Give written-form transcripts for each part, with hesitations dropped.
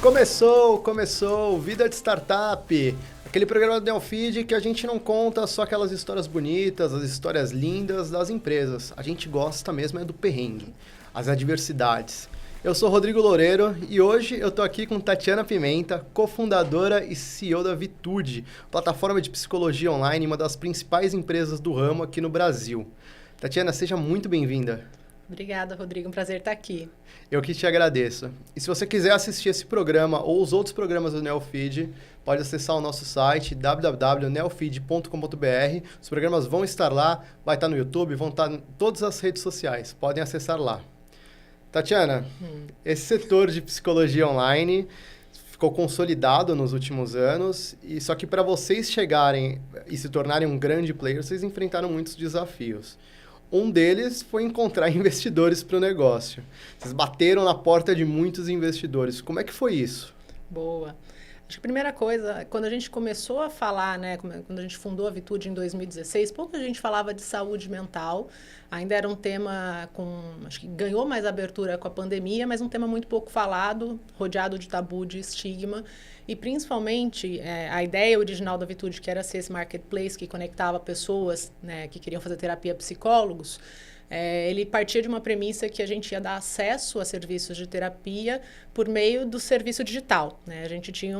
Começou, Vida de Startup, aquele programa do Neofeed que a gente não conta só aquelas histórias bonitas, as histórias lindas das empresas. A gente gosta mesmo é do perrengue, as adversidades. Eu sou Rodrigo Loureiro e hoje eu tô aqui com Tatiana Pimenta, cofundadora e CEO da Vitude, plataforma de psicologia online, uma das principais empresas do ramo aqui no Brasil. Tatiana, seja muito bem-vinda. Obrigada, Rodrigo. Um prazer estar aqui. Eu que te agradeço. E se você quiser assistir esse programa ou os outros programas do Neofeed, pode acessar o nosso site www.neofeed.com.br. Os programas vão estar lá, vai estar no YouTube, vão estar em todas as redes sociais. Podem acessar lá. Tatiana, esse setor de psicologia online ficou consolidado nos últimos anos, e só que para vocês chegarem e se tornarem um grande player, vocês enfrentaram muitos desafios. Um deles foi encontrar investidores para o negócio. Vocês bateram na porta de muitos investidores. Como é que foi isso? Boa. Acho que a primeira coisa, quando a gente começou a falar, né, quando a gente fundou a Vitude em 2016, pouco a gente falava de saúde mental. Ainda era um tema acho que ganhou mais abertura com a pandemia, mas um tema muito pouco falado, rodeado de tabu, de estigma. E principalmente a ideia original da Vitude, que era ser esse marketplace que conectava pessoas, né, que queriam fazer terapia a psicólogos, ele partia de uma premissa que a gente ia dar acesso a serviços de terapia por meio do serviço digital, né? A gente tinha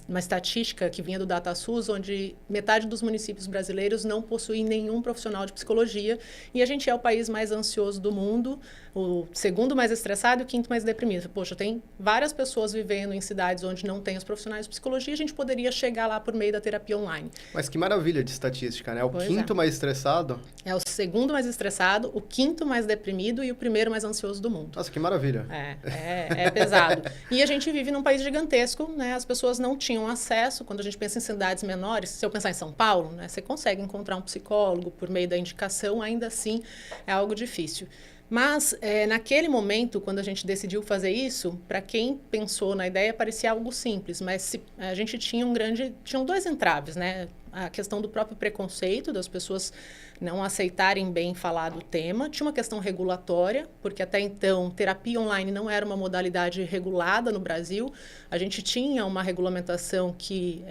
uma estatística que vinha do DataSUS, onde metade dos municípios brasileiros não possuem nenhum profissional de psicologia, e a gente é o país mais ansioso do mundo, o segundo mais estressado e o quinto mais deprimido. Poxa, tem várias pessoas vivendo em cidades onde não tem os profissionais de psicologia, a gente poderia chegar lá por meio da terapia online. Mas que maravilha de estatística, né? O quinto mais estressado? É o segundo mais estressado, o quinto mais deprimido e o primeiro mais ansioso do mundo. Nossa, que maravilha. É pesado. E a gente vive num país gigantesco, né? As pessoas não tinham acesso. Quando a gente pensa em cidades menores, se eu pensar em São Paulo, né, você consegue encontrar um psicólogo por meio da indicação, ainda assim é algo difícil. Mas, naquele momento, quando a gente decidiu fazer isso, para quem pensou na ideia, parecia algo simples, mas a gente tinham dois entraves, né? A questão do próprio preconceito, das pessoas não aceitarem bem falar do tema. Tinha uma questão regulatória, porque até então terapia online não era uma modalidade regulada no Brasil. A gente tinha uma regulamentação que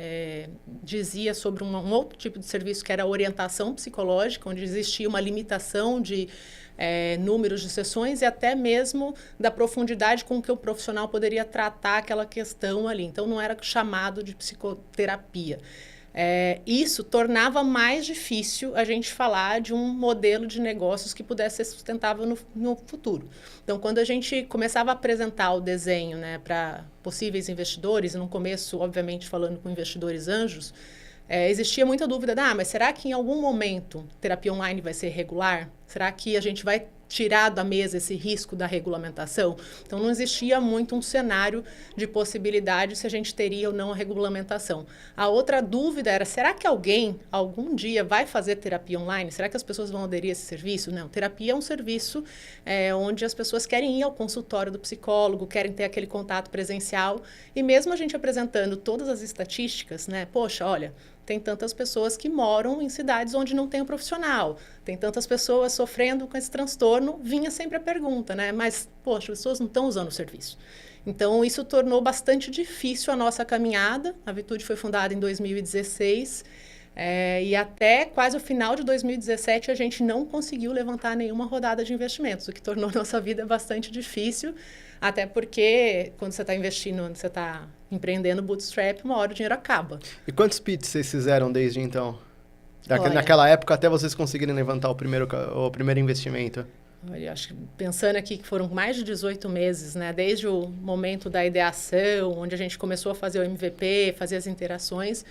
dizia sobre um outro tipo de serviço, que era a orientação psicológica, onde existia uma limitação de números de sessões e até mesmo da profundidade com que o profissional poderia tratar aquela questão ali. Então, não era chamado de psicoterapia. Isso tornava mais difícil a gente falar de um modelo de negócios que pudesse ser sustentável no futuro. Então, quando a gente começava a apresentar o desenho, né, para possíveis investidores, e no começo, obviamente, falando com investidores anjos, existia muita dúvida, mas será que em algum momento terapia online vai ser regular? Será que a gente vai tirar da mesa esse risco da regulamentação? Então, não existia muito um cenário de possibilidade se a gente teria ou não a regulamentação. A outra dúvida era, será que alguém, algum dia, vai fazer terapia online? Será que as pessoas vão aderir a esse serviço? Não, terapia é um serviço onde as pessoas querem ir ao consultório do psicólogo, querem ter aquele contato presencial, e mesmo a gente apresentando todas as estatísticas, né? Poxa, olha, tem tantas pessoas que moram em cidades onde não tem um profissional, tem tantas pessoas sofrendo com esse transtorno, vinha sempre a pergunta, né? Mas, poxa, as pessoas não estão usando o serviço. Então, isso tornou bastante difícil a nossa caminhada. A Vitude foi fundada em 2016, e até quase o final de 2017 a gente não conseguiu levantar nenhuma rodada de investimentos, o que tornou a nossa vida bastante difícil, até porque quando você está investindo, quando você está empreendendo bootstrap, uma hora o dinheiro acaba. E quantos pitches vocês fizeram desde então? Naquela época, até vocês conseguirem levantar o primeiro investimento? Olha, acho que pensando aqui que foram mais de 18 meses, né? Desde o momento da ideação, onde a gente começou a fazer o MVP, fazer as interações,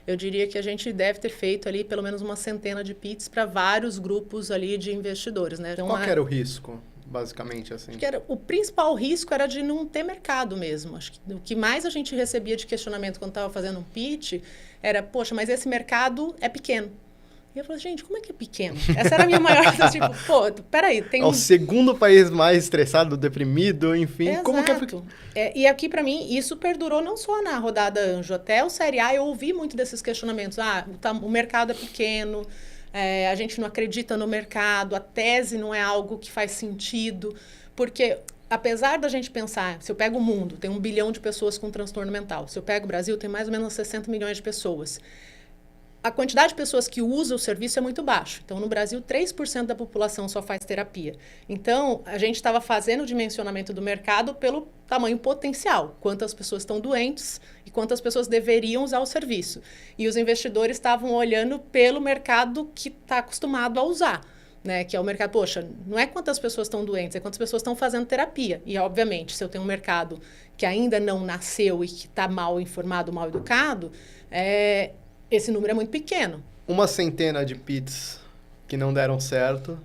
eu diria que a gente deve ter feito ali pelo menos uma centena de pitches para vários grupos ali de investidores, né? Então, qual que era o risco, basicamente, assim? O principal risco era de não ter mercado mesmo. Acho que o que mais a gente recebia de questionamento quando estava fazendo um pitch era, poxa, mas esse mercado é pequeno. E eu falei, gente, como é que é pequeno? Essa era a minha maior... tipo, peraí, tem o segundo país mais estressado, deprimido, enfim. Exato. Como que é pequeno? E aqui, para mim, isso perdurou não só na rodada Anjo, até o Série A eu ouvi muito desses questionamentos. O mercado é pequeno, a gente não acredita no mercado, a tese não é algo que faz sentido. Porque apesar da gente pensar, se eu pego o mundo, tem 1 bilhão de pessoas com transtorno mental. Se eu pego o Brasil, tem mais ou menos 60 milhões de pessoas. A quantidade de pessoas que usam o serviço é muito baixa. Então, no Brasil, 3% da população só faz terapia. Então, a gente estava fazendo o dimensionamento do mercado pelo tamanho potencial. Quantas pessoas estão doentes e quantas pessoas deveriam usar o serviço. E os investidores estavam olhando pelo mercado que está acostumado a usar. Né, que é o mercado, poxa, não é quantas pessoas estão doentes, é quantas pessoas estão fazendo terapia. E, obviamente, se eu tenho um mercado que ainda não nasceu e que está mal informado, mal educado, esse número é muito pequeno. Uma centena de PITs que não deram certo.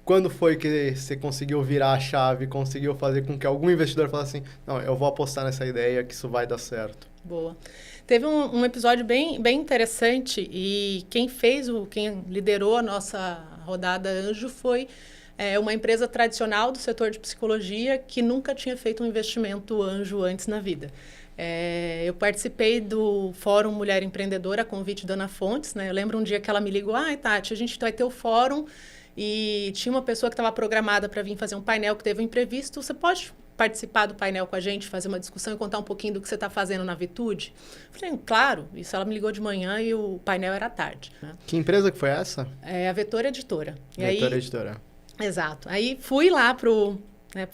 Quando foi que você conseguiu virar a chave, conseguiu fazer com que algum investidor falasse assim, não, eu vou apostar nessa ideia que isso vai dar certo? Boa. Teve um episódio bem interessante e quem liderou a nossa rodada Anjo foi uma empresa tradicional do setor de psicologia que nunca tinha feito um investimento anjo antes na vida. Eu participei do Fórum Mulher Empreendedora, a convite da Ana Fontes, né? Eu lembro um dia que ela me ligou, Tati, a gente vai ter o fórum e tinha uma pessoa que estava programada para vir fazer um painel que teve um imprevisto, você pode participar do painel com a gente, fazer uma discussão e contar um pouquinho do que você está fazendo na Vitude? Falei, claro. Isso ela me ligou de manhã e o painel era à tarde. Né? Que empresa que foi essa? A Vetor Editora. Vetor Editora. Exato. Aí fui lá pro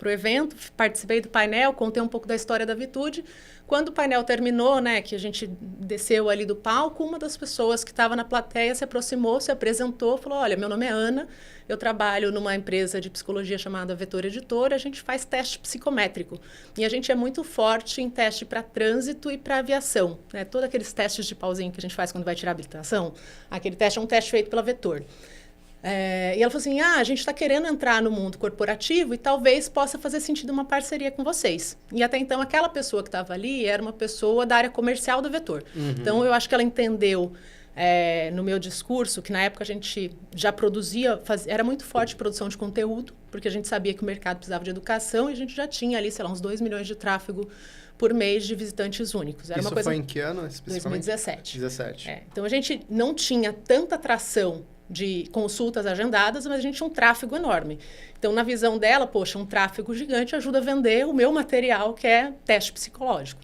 evento, participei do painel, contei um pouco da história da Vitude. Quando o painel terminou, né, que a gente desceu ali do palco, uma das pessoas que estava na plateia se aproximou, se apresentou, falou, olha, meu nome é Ana, eu trabalho numa empresa de psicologia chamada Vetor Editora, a gente faz teste psicométrico. E a gente é muito forte em teste para trânsito e para aviação. Né? Todos aqueles testes de pauzinho que a gente faz quando vai tirar a habilitação, aquele teste é um teste feito pela Vetor. E ela falou assim, a gente está querendo entrar no mundo corporativo e talvez possa fazer sentido uma parceria com vocês. E até então, aquela pessoa que estava ali era uma pessoa da área comercial do Vetor. Uhum. Então, eu acho que ela entendeu no meu discurso que na época a gente já produzia, era muito forte produção de conteúdo, porque a gente sabia que o mercado precisava de educação e a gente já tinha ali, sei lá, uns 2 milhões de tráfego por mês de visitantes únicos. Era Isso uma coisa... foi em que ano, especificamente? 2017. 17. Então, a gente não tinha tanta atração de consultas agendadas, mas a gente tinha um tráfego enorme. Então, na visão dela, poxa, um tráfego gigante ajuda a vender o meu material, que é teste psicológico.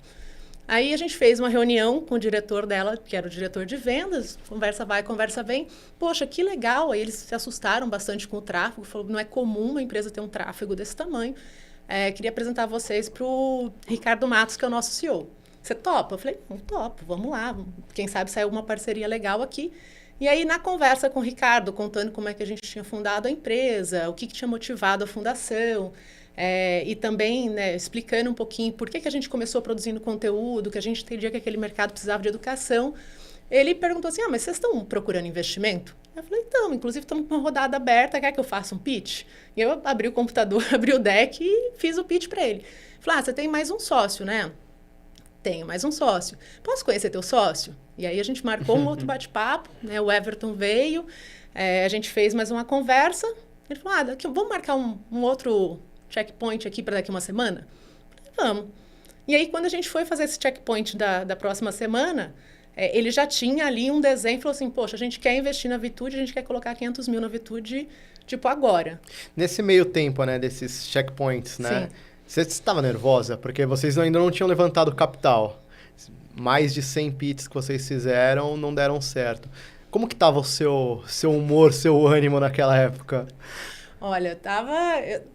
Aí a gente fez uma reunião com o diretor dela, que era o diretor de vendas, conversa vai, conversa vem. Poxa, que legal! Aí eles se assustaram bastante com o tráfego, falaram, não é comum uma empresa ter um tráfego desse tamanho. Queria apresentar vocês para o Ricardo Matos, que é o nosso CEO. Você topa? Eu falei, topo, vamos lá. Quem sabe saiu uma parceria legal aqui. E aí, na conversa com o Ricardo, contando como é que a gente tinha fundado a empresa, o que tinha motivado a fundação, e também, né, explicando um pouquinho por que a gente começou produzindo conteúdo, que a gente entendia que aquele mercado precisava de educação, ele perguntou assim, mas vocês estão procurando investimento? Eu falei, então, inclusive estamos com uma rodada aberta, quer que eu faça um pitch? E eu abri o computador, abri o deck e fiz o pitch para ele. Falei, você tem mais um sócio, né? Tenho mais um sócio. Posso conhecer teu sócio? E aí a gente marcou um outro bate-papo, né? O Everton veio, a gente fez mais uma conversa. Ele falou, vamos marcar um outro checkpoint aqui para daqui uma semana? Eu falei, vamos. E aí, quando a gente foi fazer esse checkpoint da próxima semana, ele já tinha ali um desenho e falou assim, poxa, a gente quer investir na Vitude, a gente quer colocar 500 mil na Vitude, tipo, agora. Nesse meio tempo, né, desses checkpoints, né? Sim. Você estava nervosa? Porque vocês ainda não tinham levantado capital. Mais de 100 pits que vocês fizeram não deram certo. Como que estava o seu humor, seu ânimo naquela época? Olha,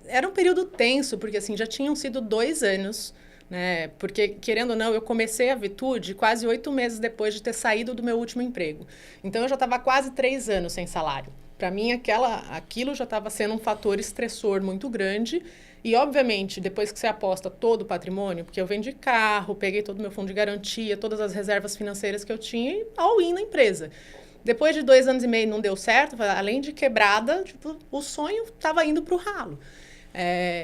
era um período tenso, porque assim, já tinham sido 2 anos, né? Porque, querendo ou não, eu comecei a Vitude quase 8 meses depois de ter saído do meu último emprego. Então, eu já estava quase 3 anos sem salário. Para mim, aquilo já estava sendo um fator estressor muito grande. E, obviamente, depois que você aposta todo o patrimônio, porque eu vendi carro, peguei todo o meu fundo de garantia, todas as reservas financeiras que eu tinha e all-in na empresa. Depois de 2 anos e meio não deu certo, além de quebrada, tipo, o sonho estava indo para o ralo.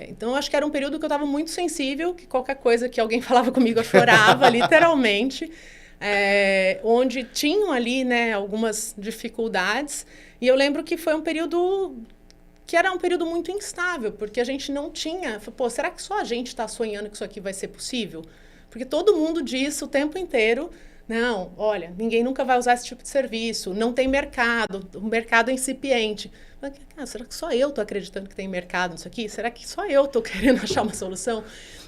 Então, eu acho que era um período que eu estava muito sensível, que qualquer coisa que alguém falava comigo eu chorava, literalmente. Onde tinham ali, né, algumas dificuldades. E eu lembro que foi um período que era um período muito instável, porque a gente não tinha... será que só a gente está sonhando que isso aqui vai ser possível? Porque todo mundo diz o tempo inteiro, Não, olha, ninguém nunca vai usar esse tipo de serviço, não tem mercado, o mercado é incipiente. Mas, será que só eu estou acreditando que tem mercado nisso aqui? Será que só eu estou querendo achar uma solução?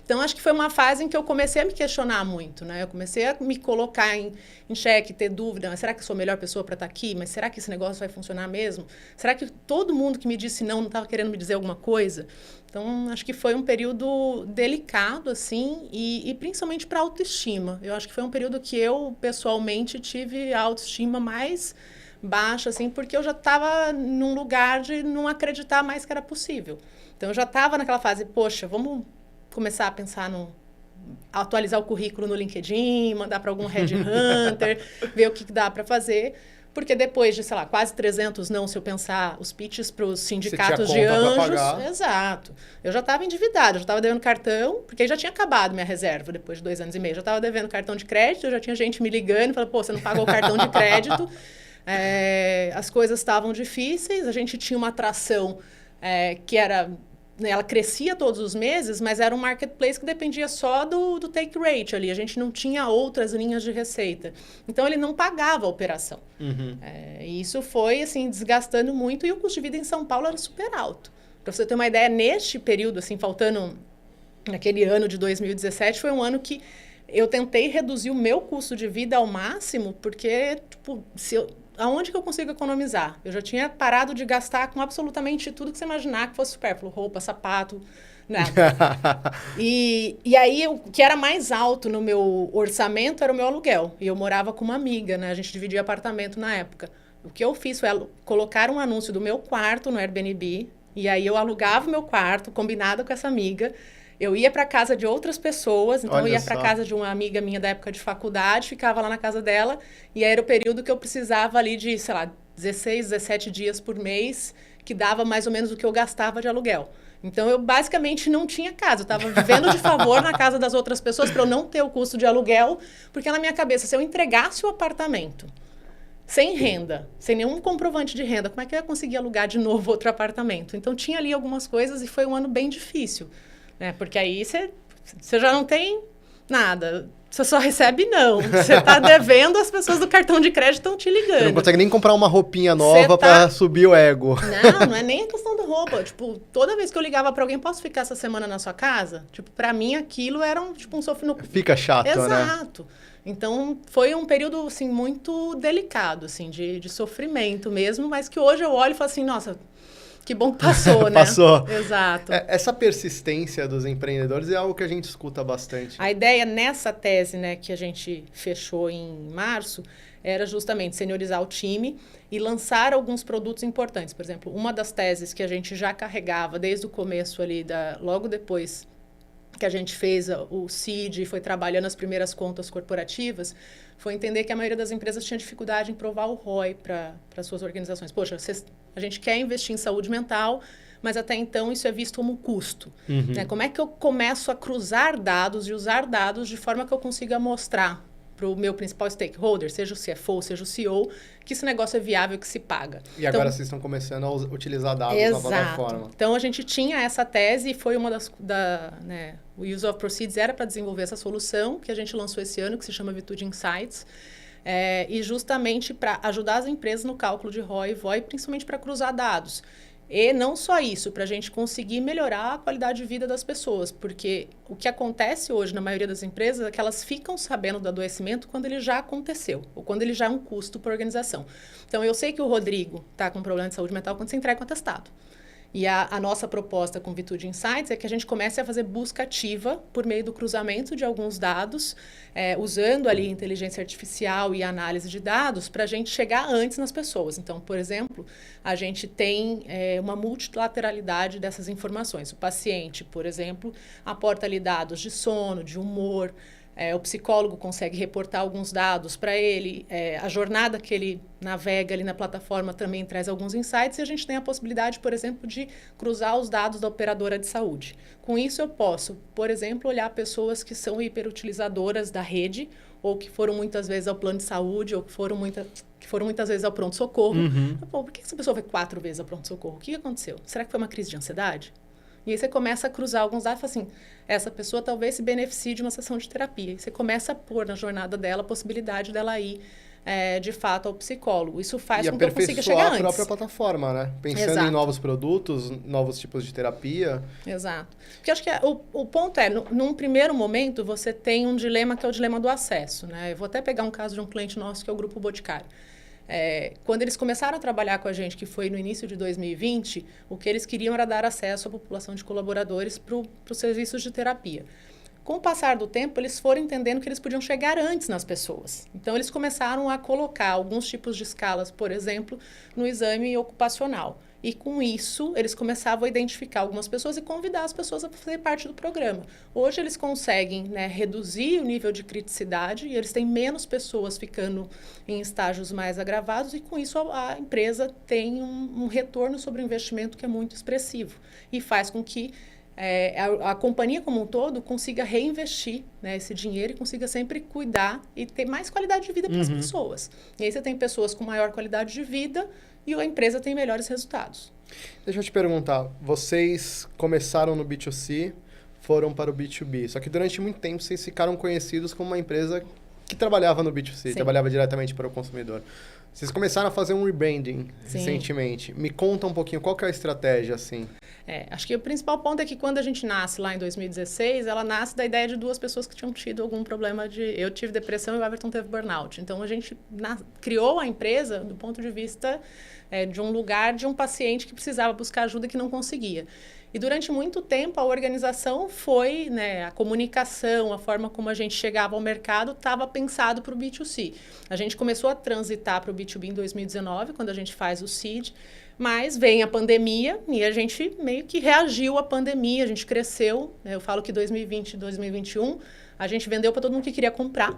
Então, acho que foi uma fase em que eu comecei a me questionar muito, né? Eu comecei a me colocar em xeque, ter dúvida. Mas será que eu sou a melhor pessoa para estar aqui? Mas será que esse negócio vai funcionar mesmo? Será que todo mundo que me disse não estava querendo me dizer alguma coisa? Então, acho que foi um período delicado, assim, e principalmente para a autoestima. Eu acho que foi um período que eu, pessoalmente, tive a autoestima mais baixa, assim, porque eu já estava num lugar de não acreditar mais que era possível. Então, eu já estava naquela fase, poxa, vamos começar a pensar no atualizar o currículo no LinkedIn, mandar para algum headhunter, ver o que dá para fazer. Porque depois de, sei lá, quase 300 não, se eu pensar os pitches para os sindicatos de anjos... Exato. Eu já estava endividada, já estava devendo cartão, porque aí já tinha acabado minha reserva depois de 2 anos e meio. Já estava devendo cartão de crédito, já tinha gente me ligando, falando, pô, você não pagou o cartão de crédito. As coisas estavam difíceis, a gente tinha uma atração que era... Ela crescia todos os meses, mas era um marketplace que dependia só do take rate ali. A gente não tinha outras linhas de receita. Então, ele não pagava a operação. Uhum. E isso foi, assim, desgastando muito. E o custo de vida em São Paulo era super alto. Para você ter uma ideia, neste período, assim, faltando... Naquele ano de 2017, foi um ano que eu tentei reduzir o meu custo de vida ao máximo, porque, tipo, aonde que eu consigo economizar? Eu já tinha parado de gastar com absolutamente tudo que você imaginar que fosse supérfluo. Roupa, sapato, nada. E aí, o que era mais alto no meu orçamento era o meu aluguel. E eu morava com uma amiga, né? A gente dividia apartamento na época. O que eu fiz foi colocar um anúncio do meu quarto no Airbnb. E aí, eu alugava o meu quarto, combinado com essa amiga. Eu ia para casa de outras pessoas, então eu ia para casa de uma amiga minha da época de faculdade, ficava lá na casa dela, e aí era o período que eu precisava ali de, sei lá, 16, 17 dias por mês, que dava mais ou menos o que eu gastava de aluguel. Então, eu basicamente não tinha casa, eu estava vivendo de favor na casa das outras pessoas para eu não ter o custo de aluguel, porque na minha cabeça, se eu entregasse o apartamento sem renda, sem nenhum comprovante de renda, como é que eu ia conseguir alugar de novo outro apartamento? Então, tinha ali algumas coisas e foi um ano bem difícil. Porque aí você já não tem nada. Você só recebe não. Você está devendo, as pessoas do cartão de crédito estão te ligando. Você não consegue nem comprar uma roupinha nova para subir o ego. Não é nem a questão da roupa. Tipo, toda vez que eu ligava para alguém, posso ficar essa semana na sua casa? Tipo, para mim aquilo era um sofrimento. Fica chato, Exato. né? Exato. Então, foi um período, assim, muito delicado, assim, de sofrimento mesmo, mas que hoje eu olho e falo assim, nossa... Que bom que passou, né? Passou. Exato. Essa persistência dos empreendedores é algo que a gente escuta bastante. A ideia nessa tese, né, que a gente fechou em março, era justamente seniorizar o time e lançar alguns produtos importantes. Por exemplo, uma das teses que a gente já carregava desde o começo ali, logo depois que a gente fez o seed e foi trabalhando as primeiras contas corporativas, foi entender que a maioria das empresas tinha dificuldade em provar o ROI para suas organizações. Poxa, a gente quer investir em saúde mental, mas até então isso é visto como custo. Uhum. Né? Como é que eu começo a cruzar dados e usar dados de forma que eu consiga mostrar para o meu principal stakeholder, seja o CFO, seja o CEO, que esse negócio é viável, que se paga. E agora vocês estão começando a utilizar dados na plataforma. Então, a gente tinha essa tese e foi uma o Use of Proceeds era para desenvolver essa solução que a gente lançou esse ano, que se chama Vitude Insights, e justamente para ajudar as empresas no cálculo de ROI e VOI, principalmente para cruzar dados. E não só isso, para a gente conseguir melhorar a qualidade de vida das pessoas, porque o que acontece hoje na maioria das empresas é que elas ficam sabendo do adoecimento quando ele já aconteceu, ou quando ele já é um custo para a organização. Então, eu sei que o Rodrigo está com problema de saúde mental quando você entrega o atestado. E a nossa proposta com Vitude Insights é que a gente comece a fazer busca ativa por meio do cruzamento de alguns dados, usando ali inteligência artificial e análise de dados para a gente chegar antes nas pessoas. Então, por exemplo, a gente tem uma multilateralidade dessas informações. O paciente, por exemplo, aporta ali dados de sono, de humor, o psicólogo consegue reportar alguns dados para ele, a jornada que ele navega ali na plataforma também traz alguns insights e a gente tem a possibilidade, por exemplo, de cruzar os dados da operadora de saúde. Com isso eu posso, por exemplo, olhar pessoas que são hiperutilizadoras da rede ou que foram muitas vezes ao plano de saúde ou que foram muitas vezes ao pronto-socorro. Uhum. Pô, por que essa pessoa foi 4 vezes ao pronto-socorro? O que aconteceu? Será que foi uma crise de ansiedade? E aí você começa a cruzar alguns dados e fala assim, essa pessoa talvez se beneficie de uma sessão de terapia. E você começa a pôr na jornada dela a possibilidade dela ir, de fato, ao psicólogo. Isso faz com que eu consiga chegar antes. E aperfeiçoar a própria plataforma, né? Pensando Exato. em novos produtos, novos tipos de terapia. Exato. Porque acho que o ponto é, num primeiro momento, você tem um dilema que é o dilema do acesso, né? Eu vou até pegar um caso de um cliente nosso, que é o Grupo Boticário. Quando eles começaram a trabalhar com a gente, que foi no início de 2020, o que eles queriam era dar acesso à população de colaboradores para os serviços de terapia. Com o passar do tempo, eles foram entendendo que eles podiam chegar antes nas pessoas. Então, eles começaram a colocar alguns tipos de escalas, por exemplo, no exame ocupacional. E com isso, eles começavam a identificar algumas pessoas e convidar as pessoas a fazer parte do programa. Hoje, eles conseguem, né, reduzir o nível de criticidade e eles têm menos pessoas ficando em estágios mais agravados e, com isso, a empresa tem um retorno sobre o investimento que é muito expressivo e faz com que a companhia como um todo consiga reinvestir, né, esse dinheiro e consiga sempre cuidar e ter mais qualidade de vida para as pessoas. E aí você tem pessoas com maior qualidade de vida e a empresa tem melhores resultados. Deixa eu te perguntar, vocês começaram no B2C, foram para o B2B, só que durante muito tempo vocês ficaram conhecidos como uma empresa que trabalhava no B2C, Sim. trabalhava diretamente para o consumidor. Vocês começaram a fazer um rebranding recentemente. Me conta um pouquinho, qual que é a estratégia, assim? Acho que o principal ponto é que quando a gente nasce lá em 2016, ela nasce da ideia de duas pessoas que tinham tido algum problema de... Eu tive depressão e o Everton teve burnout. Então, a gente criou a empresa do ponto de vista de um lugar de um paciente que precisava buscar ajuda e que não conseguia. E durante muito tempo a organização foi, né, a comunicação, a forma como a gente chegava ao mercado estava pensado para o B2C. A gente começou a transitar para o B2B em 2019, quando a gente faz o Seed, mas vem a pandemia e a gente meio que reagiu à pandemia, a gente cresceu, né, eu falo que 2020 e 2021 a gente vendeu para todo mundo que queria comprar.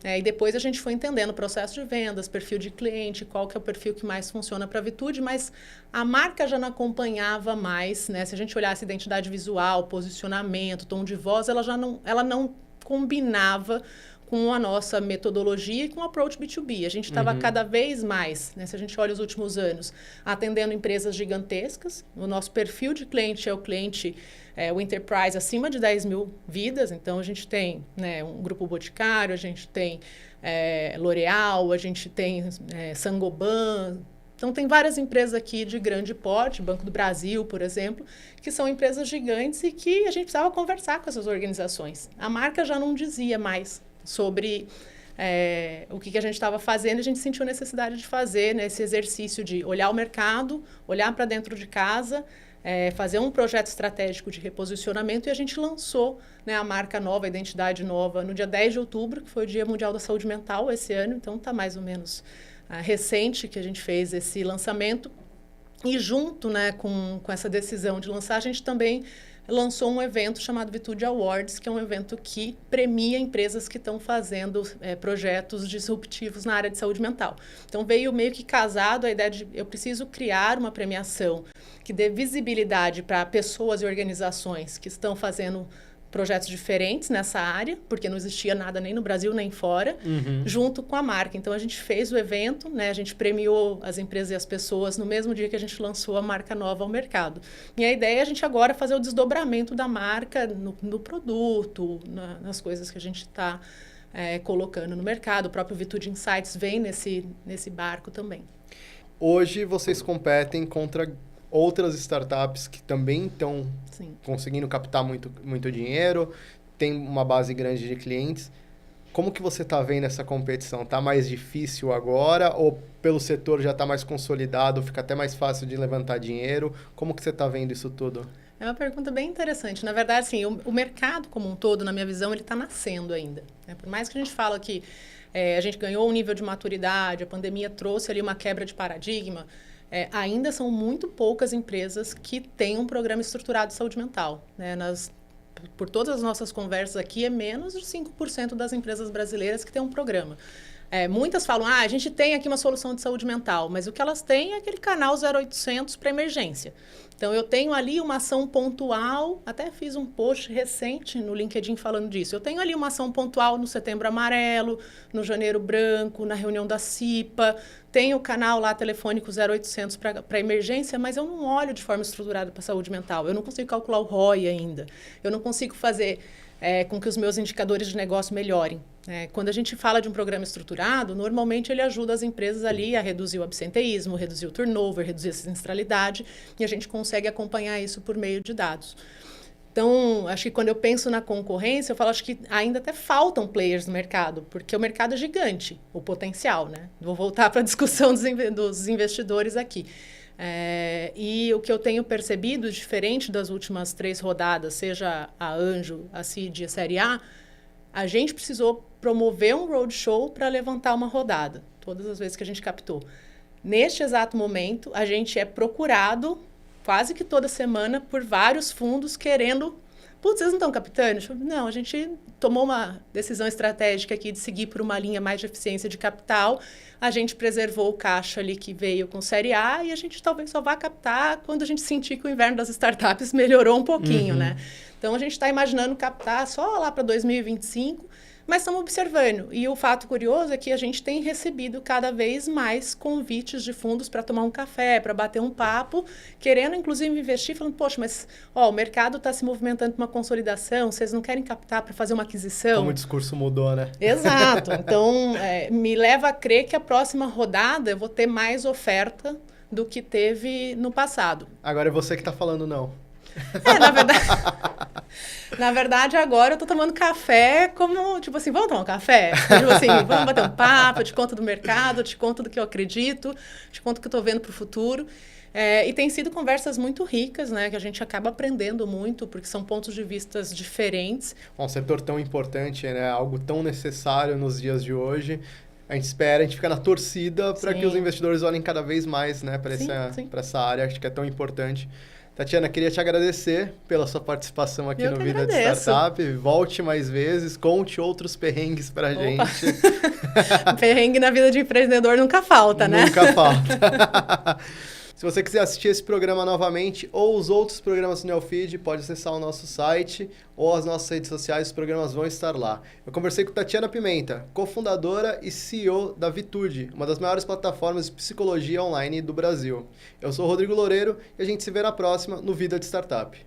E depois a gente foi entendendo o processo de vendas, perfil de cliente, qual que é o perfil que mais funciona para a Vitude, mas a marca já não acompanhava mais, né? Se a gente olhasse identidade visual, posicionamento, tom de voz, ela não combinava com a nossa metodologia e com o approach B2B. A gente estava cada vez mais, né, se a gente olha os últimos anos, atendendo empresas gigantescas. O nosso perfil de cliente é o cliente, o enterprise acima de 10 mil vidas. Então, a gente tem, né, um Grupo Boticário, a gente tem L'Oréal, a gente tem Saint-Gobain. Então, tem várias empresas aqui de grande porte, Banco do Brasil, por exemplo, que são empresas gigantes e que a gente precisava conversar com essas organizações. A marca já não dizia mais sobre o que a gente estava fazendo, a gente sentiu a necessidade de fazer, né, esse exercício de olhar o mercado, olhar para dentro de casa, fazer um projeto estratégico de reposicionamento e a gente lançou, né, a marca nova, a identidade nova, no dia 10 de outubro, que foi o Dia Mundial da Saúde Mental esse ano, então está mais ou menos recente que a gente fez esse lançamento. E junto, né, com essa decisão de lançar, a gente também lançou um evento chamado Vitude Awards, que é um evento que premia empresas que estão fazendo projetos disruptivos na área de saúde mental. Então, veio meio que casado a ideia de eu preciso criar uma premiação que dê visibilidade para pessoas e organizações que estão fazendo projetos diferentes nessa área, porque não existia nada nem no Brasil nem fora, junto com a marca. Então, a gente fez o evento, né? A gente premiou as empresas e as pessoas no mesmo dia que a gente lançou a marca nova ao mercado. E a ideia é a gente agora fazer o desdobramento da marca no produto, nas coisas que a gente está colocando no mercado. O próprio Vitude Insights vem nesse barco também. Hoje, vocês competem contra outras startups que também estão conseguindo captar muito dinheiro, tem uma base grande de clientes. Como que você está vendo essa competição? Está mais difícil agora ou pelo setor já está mais consolidado, fica até mais fácil de levantar dinheiro? Como que você está vendo isso tudo? É uma pergunta bem interessante. Na verdade, assim, o mercado como um todo, na minha visão, ele está nascendo ainda. Né? Por mais que a gente fala que a gente ganhou um nível de maturidade, a pandemia trouxe ali uma quebra de paradigma, ainda são muito poucas empresas que têm um programa estruturado de saúde mental. Né? Por todas as nossas conversas aqui, é menos de 5% das empresas brasileiras que têm um programa. Muitas falam, a gente tem aqui uma solução de saúde mental, mas o que elas têm é aquele canal 0800 para emergência. Então, eu tenho ali uma ação pontual, até fiz um post recente no LinkedIn falando disso. Eu tenho ali uma ação pontual no Setembro Amarelo, no Janeiro Branco, na reunião da CIPA, tenho o canal lá telefônico 0800 para emergência, mas eu não olho de forma estruturada para a saúde mental. Eu não consigo calcular o ROI ainda. Eu não consigo fazer com que os meus indicadores de negócio melhorem. Quando a gente fala de um programa estruturado, normalmente ele ajuda as empresas ali a reduzir o absenteísmo, reduzir o turnover, reduzir a sinistralidade, e a gente consegue acompanhar isso por meio de dados. Então, acho que quando eu penso na concorrência, eu falo, acho que ainda até faltam players no mercado, porque o mercado é gigante, o potencial, né? Vou voltar para a discussão dos investidores aqui. E o que eu tenho percebido, diferente das últimas 3 rodadas, seja a Anjo, a Seed e a Série A gente precisou promover um roadshow para levantar uma rodada, todas as vezes que a gente captou. Neste exato momento, a gente é procurado quase que toda semana por vários fundos querendo... Putz, vocês não estão captando? Não, a gente tomou uma decisão estratégica aqui de seguir por uma linha mais de eficiência de capital. A gente preservou o caixa ali que veio com Série A e a gente talvez só vá captar quando a gente sentir que o inverno das startups melhorou um pouquinho, né? Então, a gente está imaginando captar só lá para 2025, mas estamos observando. E o fato curioso é que a gente tem recebido cada vez mais convites de fundos para tomar um café, para bater um papo, querendo, inclusive, investir, falando, poxa, mas o mercado está se movimentando para uma consolidação, vocês não querem captar para fazer uma aquisição? Como o discurso mudou, né? Exato. Então, me leva a crer que a próxima rodada eu vou ter mais oferta do que teve no passado. Agora é você que está falando não. Na verdade, agora eu tô tomando café como, tipo assim, vamos tomar um café? Tipo assim, vamos bater um papo, eu te conto do mercado, eu te conto do que eu acredito, te conto o que eu tô vendo pro futuro. E tem sido conversas muito ricas, né? Que a gente acaba aprendendo muito, porque são pontos de vista diferentes. Um setor tão importante, né? Algo tão necessário nos dias de hoje. A gente espera, a gente fica na torcida para que os investidores olhem cada vez mais, né, para essa área, acho que é tão importante. Tatiana, queria te agradecer pela sua participação aqui no Vida de Startup. Volte mais vezes, conte outros perrengues para a gente. Perrengue na vida de empreendedor nunca falta, né? Nunca falta. Se você quiser assistir esse programa novamente ou os outros programas do Neofeed, pode acessar o nosso site ou as nossas redes sociais, os programas vão estar lá. Eu conversei com Tatiana Pimenta, cofundadora e CEO da Vitude, uma das maiores plataformas de psicologia online do Brasil. Eu sou o Rodrigo Loureiro e a gente se vê na próxima no Vida de Startup.